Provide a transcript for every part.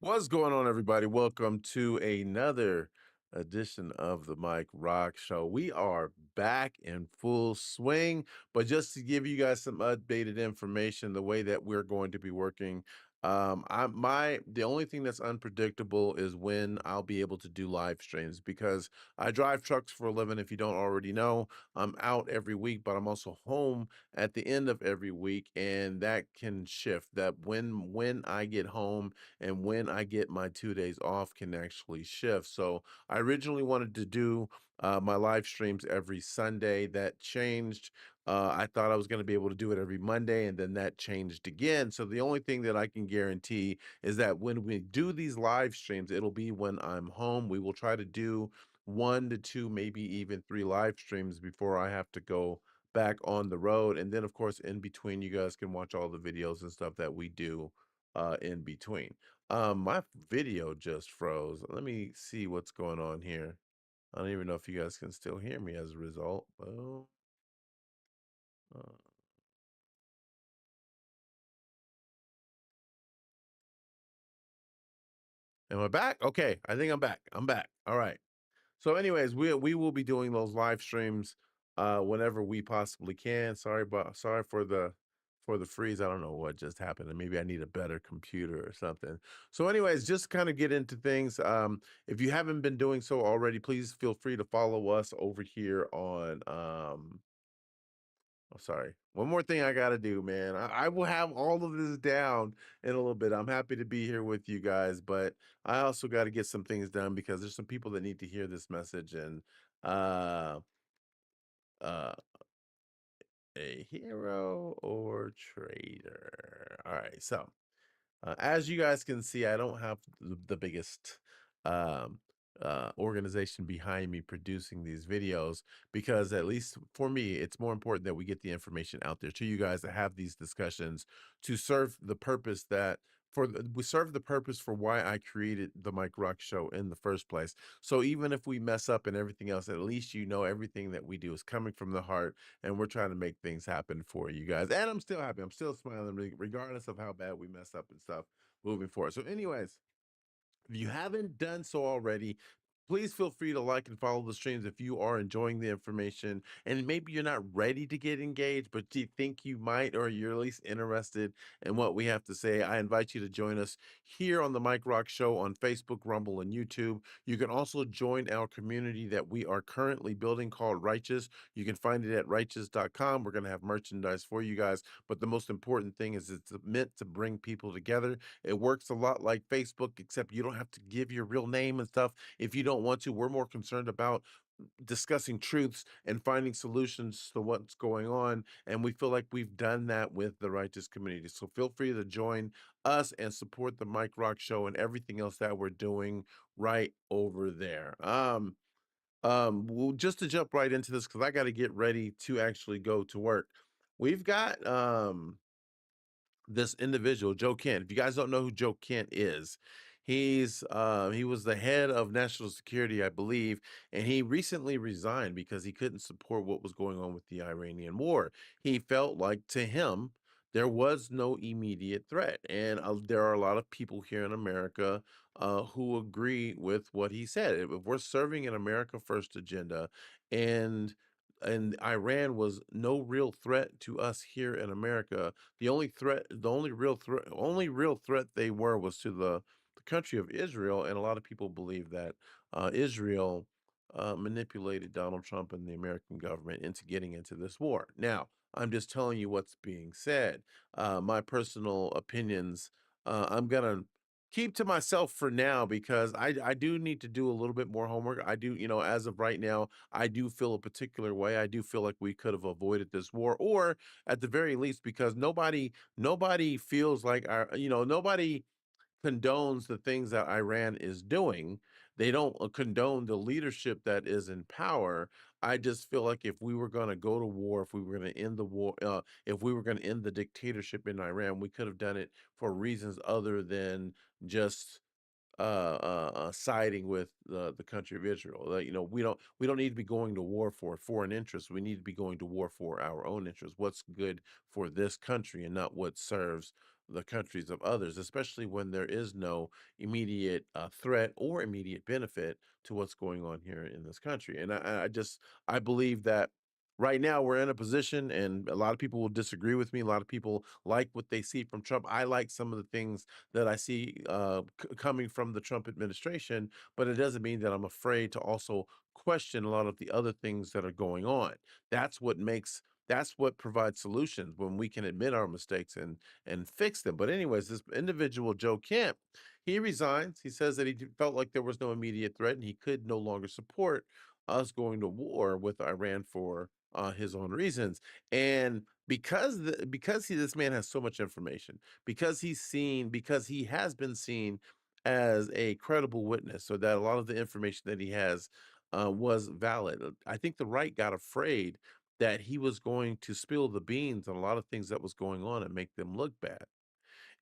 What's going on, everybody? Welcome to another edition of the Mikerock Show. We are back in full swing, but just to give you guys some updated information, the way that we're going to be working, the only thing that's unpredictable is when I'll be able to do live streams because I drive trucks for a living. If you don't already know, I'm out every week, but I'm also home at the end of every week, and that can shift. That when I get home and when I get my 2 days off can actually shift. So I originally wanted to do my live streams every Sunday. That changed. I thought I was going to be able to do it every Monday, and then that changed again. So the only thing that I can guarantee is that when we do these live streams, it'll be when I'm home. We will try to do 1 to 2, maybe even 3 live streams before I have to go back on the road. And then, of course, in between, you guys can watch all the videos and stuff that we do in between. My video just froze. Let me see what's going on here. I don't even know if you guys can still hear me as a result. Well, uh, am I back? Okay, I think I'm back. I'm back. All right. So, anyways, we will be doing those live streams whenever we possibly can. Sorry for the freeze. I don't know what just happened, and maybe I need a better computer or something. So, anyways, just kind of get into things. If you haven't been doing so already, please feel free to follow us over here on oh, sorry. One more thing I gotta do, man. I will have all of this down in a little bit. I'm happy to be here with you guys, but I also got to get some things done because there's some people that need to hear this message. And uh, uh, a hero or traitor. All right, so as you guys can see, I don't have the biggest um, organization behind me producing these videos because, at least for me, it's more important that we get the information out there to you guys that have these discussions to serve the purpose that. We serve the purpose for why I created the Mike Rock Show in the first place. So even if we mess up and everything else, at least you know everything that we do is coming from the heart, and we're trying to make things happen for you guys. And I'm still happy. I'm still smiling, regardless of how bad we mess up and stuff moving forward. So, anyways, if you haven't done so already, please feel free to like and follow the streams if you are enjoying the information. And maybe you're not ready to get engaged, but you think you might, or you're at least interested in what we have to say. I invite you to join us here on the Mike Rock Show on Facebook, Rumble, and YouTube. You can also join our community that we are currently building called Righteous. You can find it at righteous.com. We're going to have merchandise for you guys. But the most important thing is it's meant to bring people together. It works a lot like Facebook, except you don't have to give your real name and stuff if you don't want to. We're more concerned about discussing truths and finding solutions to what's going on. And we feel like we've done that with the righteous community. So feel free to join us and support the Mike Rock Show and everything else that we're doing right over there. Well, just to jump right into this, because I got to get ready to actually go to work. We've got this individual, Joe Kent. If you guys don't know who Joe Kent is, he was the head of national security, I believe, and he recently resigned because he couldn't support what was going on with the Iranian war. He felt like, to him, there was no immediate threat, and there are a lot of people here in America who agree with what he said. If we're serving an America First agenda, and Iran was no real threat to us here in America, the only real threat they were was to the country of Israel, and a lot of people believe that Israel manipulated Donald Trump and the American government into getting into this war. Now, I'm just telling you what's being said. My personal opinions, I'm gonna keep to myself for now because I do need to do a little bit more homework. I do, as of right now, I do feel a particular way. I do feel like we could have avoided this war, or at the very least, because nobody feels like nobody condones the things that Iran is doing. They don't condone the leadership that is in power. I just feel like if we were going to go to war, if we were going to end the war, if we were going to end the dictatorship in Iran, we could have done it for reasons other than just siding with the country of Israel. Like, we don't need to be going to war for foreign interests. We need to be going to war for our own interests. What's good for this country and not what serves the countries of others, especially when there is no immediate threat or immediate benefit to what's going on here in this country. And I believe that right now we're in a position, and a lot of people will disagree with me. A lot of people like what they see from Trump. I like some of the things that I see coming from the Trump administration, but it doesn't mean that I'm afraid to also question a lot of the other things that are going on. That's what makes that's what provides solutions, when we can admit our mistakes and fix them. But anyways, this individual Joe Kemp, he resigns. He says that felt like there was no immediate threat and he could no longer support us going to war with Iran for his own reasons. And this man has so much information, because he has been seen as a credible witness, so that a lot of the information that he has was valid. I think the right got afraid that he was going to spill the beans on a lot of things that was going on and make them look bad.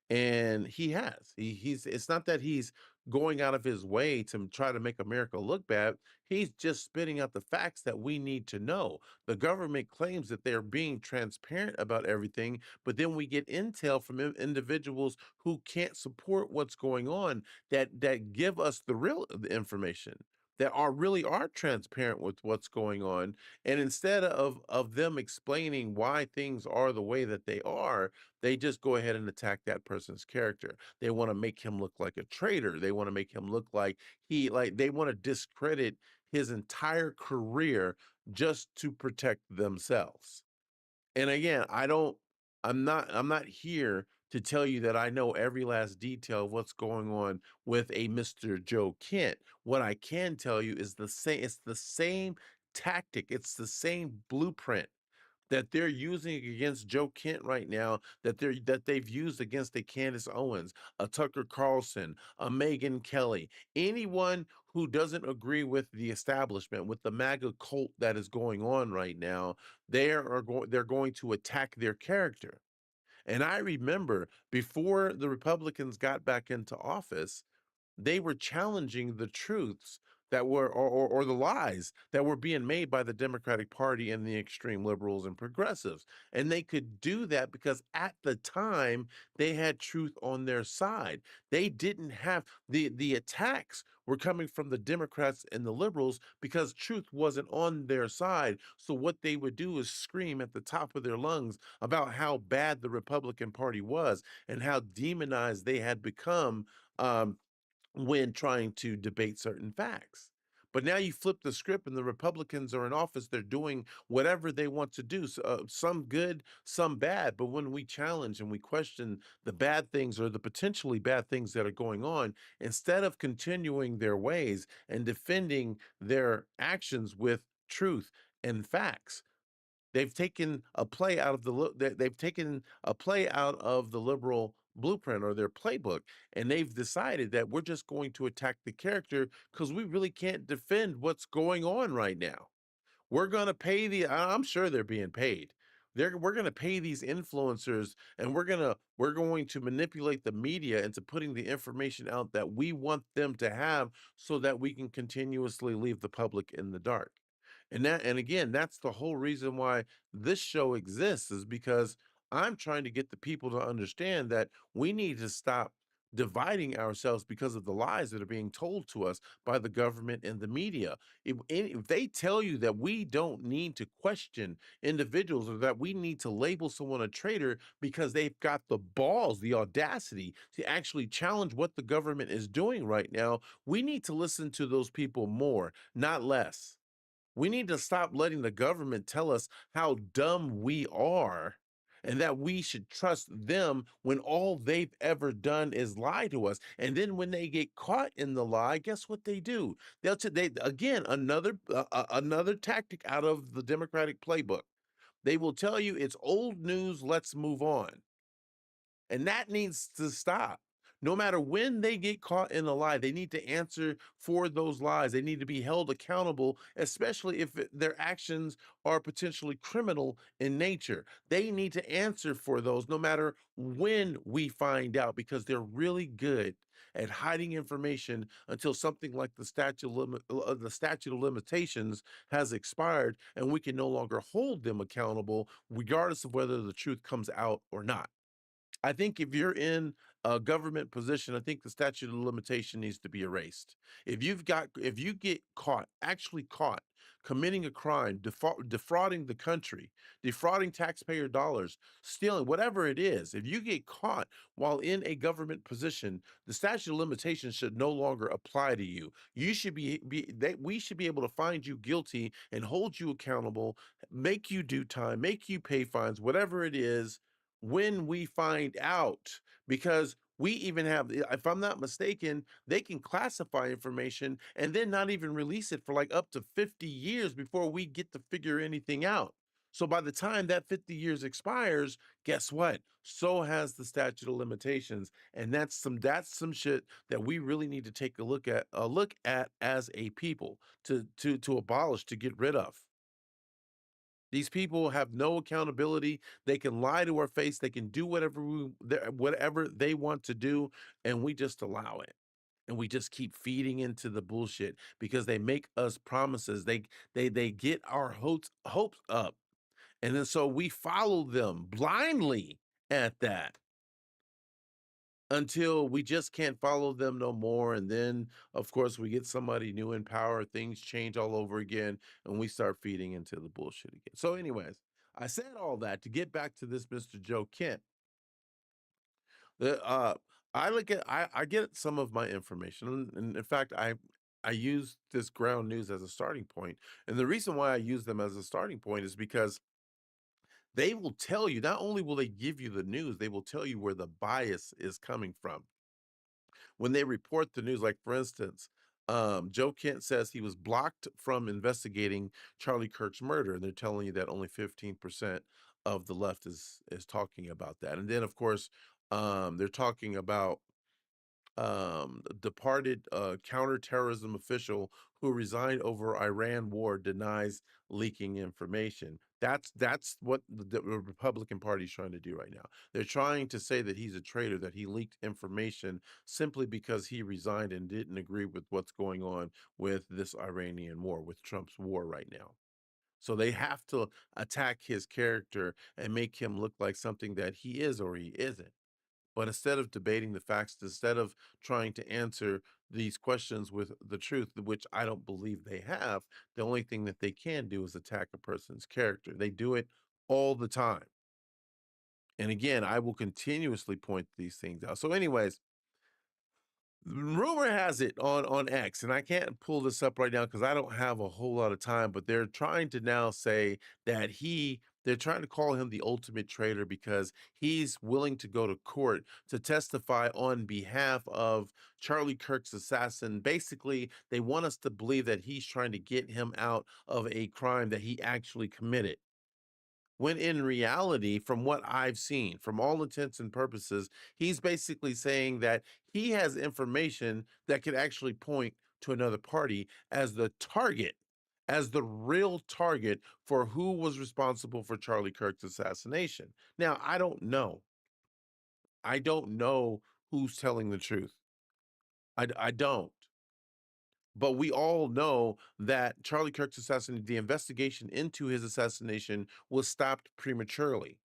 And he has. He's it's not that he's going out of his way to try to make America look bad. He's just spitting out the facts that we need to know. The government claims that they're being transparent about everything, but then we get intel from individuals who can't support what's going on, that give us the real the information, that are transparent with what's going on. And instead of them explaining why things are the way that they are, they just go ahead and attack that person's character. They want to make him look like a traitor. They want to make him look like they want to discredit his entire career just to protect themselves. And again, I'm not here to tell you that I know every last detail of what's going on with a Mr. Joe Kent. What I can tell you is it's the same tactic, it's the same blueprint that they're using against Joe Kent right now, that they've used against a Candace Owens, a Tucker Carlson, a Megan Kelly, anyone who doesn't agree with the establishment, with the MAGA cult that is going on right now. They're going to attack their character. And I remember, before the Republicans got back into office, they were challenging the truths that were or the lies that were being made by the Democratic Party and the extreme liberals and progressives. And they could do that because at the time they had truth on their side. They didn't have the attacks were coming from the Democrats and the liberals because truth wasn't on their side. So what they would do is scream at the top of their lungs about how bad the Republican Party was and how demonized they had become, when trying to debate certain facts. But now you flip the script and the Republicans are in office. They're doing whatever they want to do, some good, some bad. But when we challenge and we question the bad things or the potentially bad things that are going on, instead of continuing their ways and defending their actions with truth and facts, they've taken a play out of they've taken a play out of the liberal blueprint or their playbook, and they've decided that we're just going to attack the character because we really can't defend what's going on right now. We're going to pay I'm sure they're being paid. We're going to pay these influencers, and we're going to manipulate the media into putting the information out that we want them to have, so that we can continuously leave the public in the dark. And again, that's the whole reason why this show exists, is because I'm trying to get the people to understand that we need to stop dividing ourselves because of the lies that are being told to us by the government and the media. If they tell you that we don't need to question individuals, or that we need to label someone a traitor because they've got the balls, the audacity to actually challenge what the government is doing right now, we need to listen to those people more, not less. We need to stop letting the government tell us how dumb we are, and that we should trust them when all they've ever done is lie to us. And then when they get caught in the lie, guess what they do? They again, another tactic out of the Democratic playbook. They will tell you it's old news, let's move on. And that needs to stop. No matter when they get caught in a lie, they need to answer for those lies. They need to be held accountable, especially if their actions are potentially criminal in nature. They need to answer for those no matter when we find out, because they're really good at hiding information until something like the statute of limitations has expired, and we can no longer hold them accountable regardless of whether the truth comes out or not. I think if you're in a government position, I think the statute of limitation needs to be erased. If you get caught, actually caught committing a crime, defrauding the country, defrauding taxpayer dollars, stealing, whatever it is, if you get caught while in a government position, the statute of limitations should no longer apply to you. You should we should be able to find you guilty and hold you accountable, make you do time, make you pay fines, whatever it is when we find out, because we even have, if I'm not mistaken, they can classify information and then not even release it for like up to 50 years before we get to figure anything out. So by the time that 50 years expires, guess what? So has the statute of limitations, and that's some shit that we really need to take a look at as a people to abolish, to get rid of. These people have no accountability. They can lie to our face. They can do whatever they want to do, and we just allow it. And we just keep feeding into the bullshit because they make us promises. They get our hopes up, and then so we follow them blindly at that until we just can't follow them no more. And then, of course, we get somebody new in power, things change all over again, and we start feeding into the bullshit again. So, anyways, I said all that to get back to this Mr. Joe Kent. The I get some of my information, and in fact, I use this ground news as a starting point. And the reason why I use them as a starting point is because they will tell you, not only will they give you the news, they will tell you where the bias is coming from when they report the news. Like, for instance, Joe Kent says he was blocked from investigating Charlie Kirk's murder, and they're telling you that only 15% of the left is talking about that. And then, of course, they're talking about departed counterterrorism official who resigned over Iran war denies leaking information. That's what the Republican Party is trying to do right now. They're trying to say that he's a traitor, that he leaked information simply because he resigned and didn't agree with what's going on with this Iranian war, with Trump's war right now. So they have to attack his character and make him look like something that he is or he isn't. But instead of debating the facts, instead of trying to answer these questions with the truth, which I don't believe they have, the only thing that they can do is attack a person's character. They do it all the time. And again, I will continuously point these things out. So, anyways, rumor has it on X, and I can't pull this up right now because I don't have a whole lot of time, but they're trying to now say that they're trying to call him the ultimate traitor because he's willing to go to court to testify on behalf of Charlie Kirk's assassin. Basically, they want us to believe that he's trying to get him out of a crime that he actually committed. When in reality, from what I've seen, from all intents and purposes, he's basically saying that he has information that could actually point to another party as the target, as the real target for who was responsible for Charlie Kirk's assassination. Now, I don't know. I don't know who's telling the truth. I don't. But we all know that Charlie Kirk's assassination, the investigation into his assassination was stopped prematurely.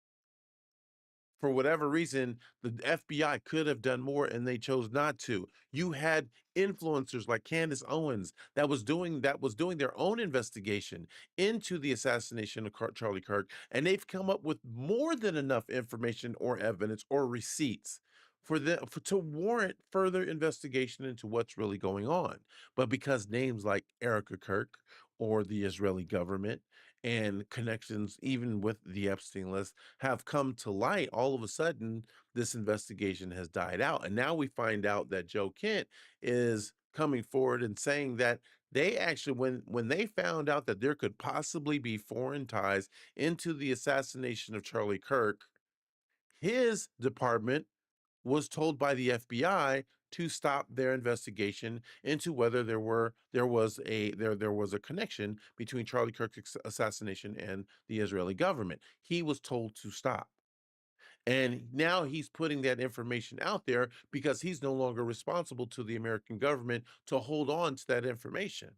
For whatever reason, the FBI could have done more and they chose not to. You had influencers like Candace Owens that was doing their own investigation into the assassination of Charlie Kirk, and they've come up with more than enough information or evidence or receipts to warrant further investigation into what's really going on. But because names like Erica Kirk or the Israeli government and connections even with the Epstein list have come to light, all of a sudden this investigation has died out. And now we find out that Joe Kent is coming forward and saying that they actually, when they found out that there could possibly be foreign ties into the assassination of Charlie Kirk, his department was told by the FBI to stop their investigation into whether there was a connection between Charlie Kirk's assassination and the Israeli government. He was told to stop. And now he's putting that information out there because he's no longer responsible to the American government to hold on to that information.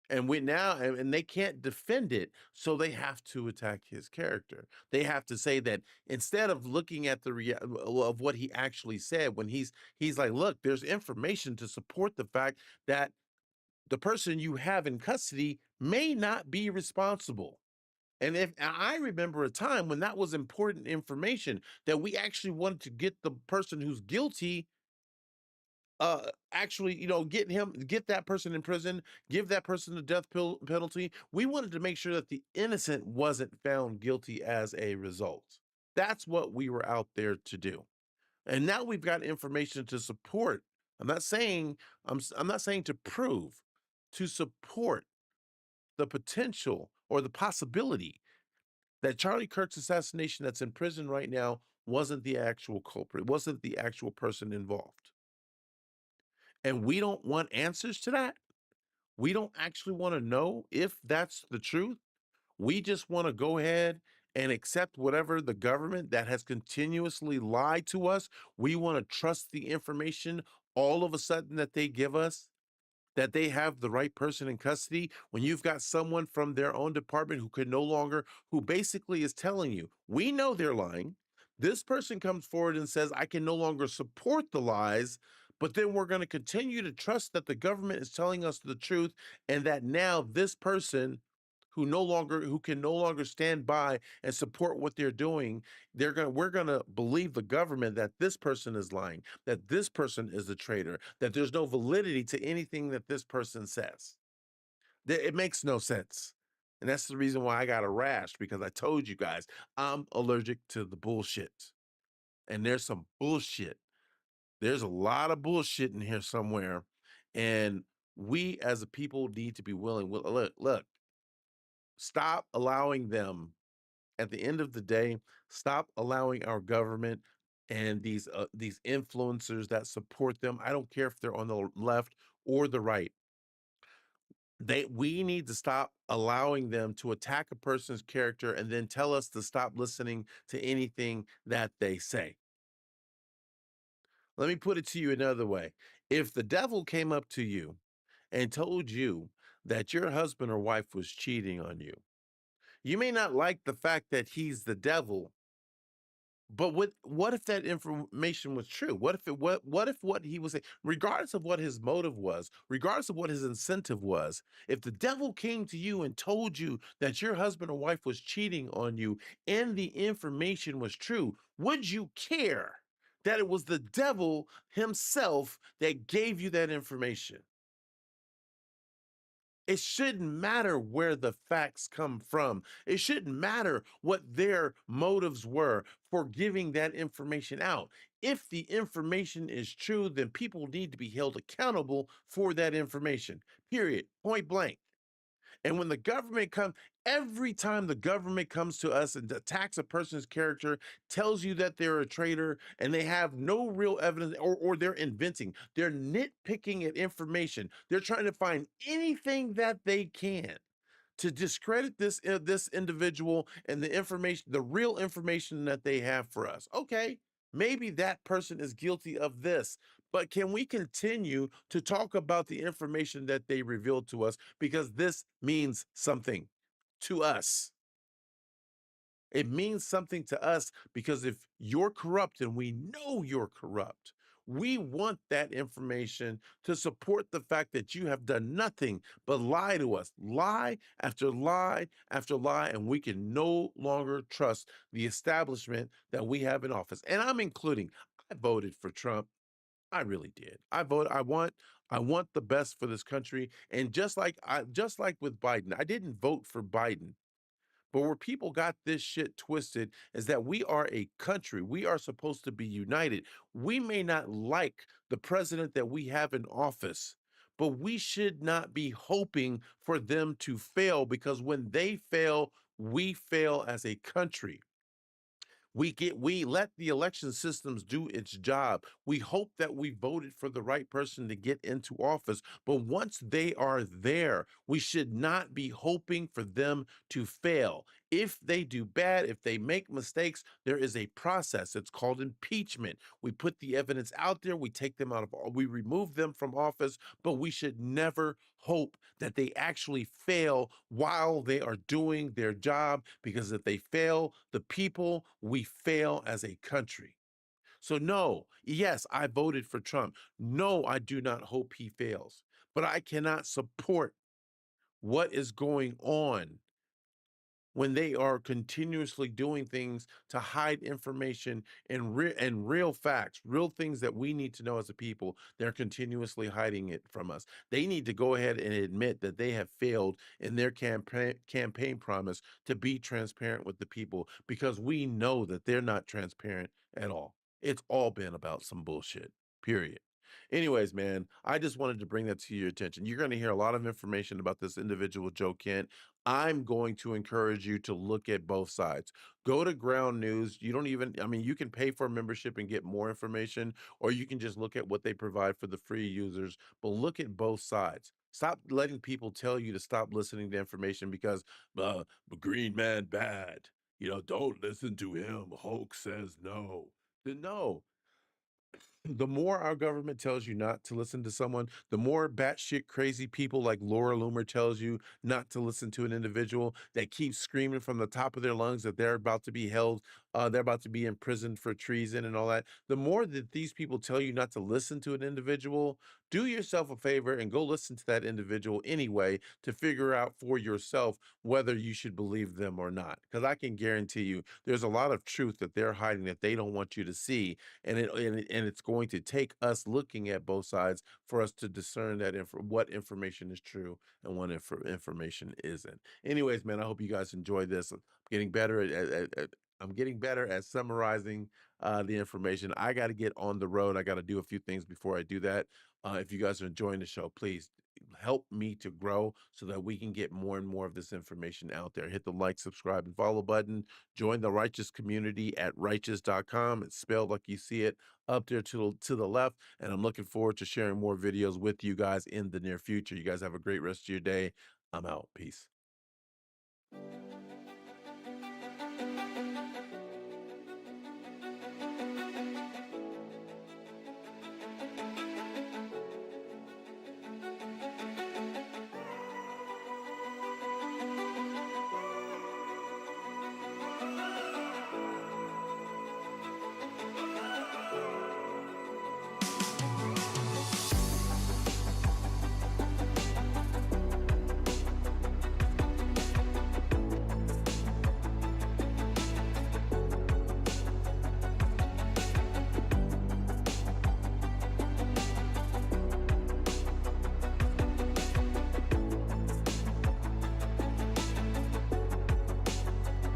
And we now and they can't defend it, so they have to attack his character. They have to say that instead of looking at the of what he actually said when he's like, "Look, there's information to support the fact that the person you have in custody may not be responsible." And if I remember a time when that was important information that we actually wanted to get the person who's guilty actually, get that person in prison, give that person the penalty. We wanted to make sure that the innocent wasn't found guilty as a result. That's what we were out there to do. And now we've got information to support. I'm not saying I'm not saying to prove, to support the potential or the possibility that Charlie Kirk's assassination that's in prison right now wasn't the actual culprit, wasn't the actual person involved. And we don't want answers to that. We don't actually want to know if that's the truth. We just want to go ahead and accept whatever the government that has continuously lied to us. We want to trust the information all of a sudden that they give us, that they have the right person in custody when you've got someone from their own department who can no longer, who basically is telling you, we know they're lying. This person comes forward and says, I can no longer support the lies, but then we're going to continue to trust that the government is telling us the truth and that now this person who can no longer stand by and support what they're doing, we're going to believe the government that this person is lying, that this person is a traitor, that there's no validity to anything that this person says. It makes no sense. And that's the reason why I got a rash, because I told you guys I'm allergic to the bullshit. And there's some bullshit. There's a lot of bullshit in here somewhere. And we as a people need to be willing. Look, stop allowing them, at the end of the day, stop allowing our government and these influencers that support them. I don't care if they're on the left or the right. We need to stop allowing them to attack a person's character and then tell us to stop listening to anything that they say. Let me put it to you another way. If the devil came up to you and told you that your husband or wife was cheating on you, you may not like the fact that he's the devil. But what if that information was true? What if what he was saying, regardless of what his motive was, regardless of what his incentive was, if the devil came to you and told you that your husband or wife was cheating on you and the information was true, would you care that it was the devil himself that gave you that information? It shouldn't matter where the facts come from. It shouldn't matter what their motives were for giving that information out. If the information is true, then people need to be held accountable for that information. Period. Point blank. And when the government comes, every time the government comes to us and attacks a person's character, tells you that they're a traitor and they have no real evidence, or they're inventing, they're nitpicking at information. They're trying to find anything that they can to discredit this individual and the information, the real information that they have for us. Okay, maybe that person is guilty of this, but can we continue to talk about the information that they revealed to us, because this means something to us? It means something to us because if you're corrupt, and we know you're corrupt, we want that information to support the fact that you have done nothing but lie to us, lie after lie after lie, and we can no longer trust the establishment that we have in office. And I'm including, I voted for Trump. I really did. I want the best for this country. And just like with Biden, I didn't vote for Biden. But where people got this shit twisted is that we are a country. We are supposed to be united. We may not like the president that we have in office, but we should not be hoping for them to fail, because when they fail, we fail as a country. We let the election systems do its job. We hope that we voted for the right person to get into office, but once they are there, we should not be hoping for them to fail. If they do bad, if they make mistakes, there is a process. It's called impeachment. We put the evidence out there, we take them out of, we remove them from office, but we should never hope that they actually fail while they are doing their job, because if they fail the people, we fail as a country. So, no, yes, I voted for Trump. No, I do not hope he fails, but I cannot support what is going on when they are continuously doing things to hide information and real facts, real things that we need to know as a people. They're continuously hiding it from us. They need to go ahead and admit that they have failed in their campaign promise to be transparent with the people, because we know that they're not transparent at all. It's all been about some bullshit. Period. Anyways, man, I just wanted to bring that to your attention. You're going to hear a lot of information about this individual, Joe Kent. I'm going to encourage you to look at both sides. Go to Ground News. You don't even, I mean, you can pay for a membership and get more information, or you can just look at what they provide for the free users, but look at both sides. Stop letting people tell you to stop listening to information because the green man bad. Don't listen to him. Hulk says no. Then no, the more our government tells you not to listen to someone, the more batshit crazy people like Laura Loomer tells you not to listen to an individual that keeps screaming from the top of their lungs that they're about to be held, they're about to be imprisoned for treason and all that. The more that these people tell you not to listen to an individual, do yourself a favor and go listen to that individual anyway to figure out for yourself whether you should believe them or not. Because I can guarantee you there's a lot of truth that they're hiding that they don't want you to see, and it's going to take us looking at both sides for us to discern that what information is true and what information isn't. Anyways, man, I hope you guys enjoy this. I'm getting better I'm getting better at summarizing the information. I got to get on the road. I got to do a few things before I do that. If you guys are enjoying the show, please help me to grow so that we can get more and more of this information out there. Hit the like, subscribe, and follow button. Join the Righteous community at righteous.com. It's spelled like you see it up there to the left. And I'm looking forward to sharing more videos with you guys in the near future. You guys have a great rest of your day. I'm out. Peace.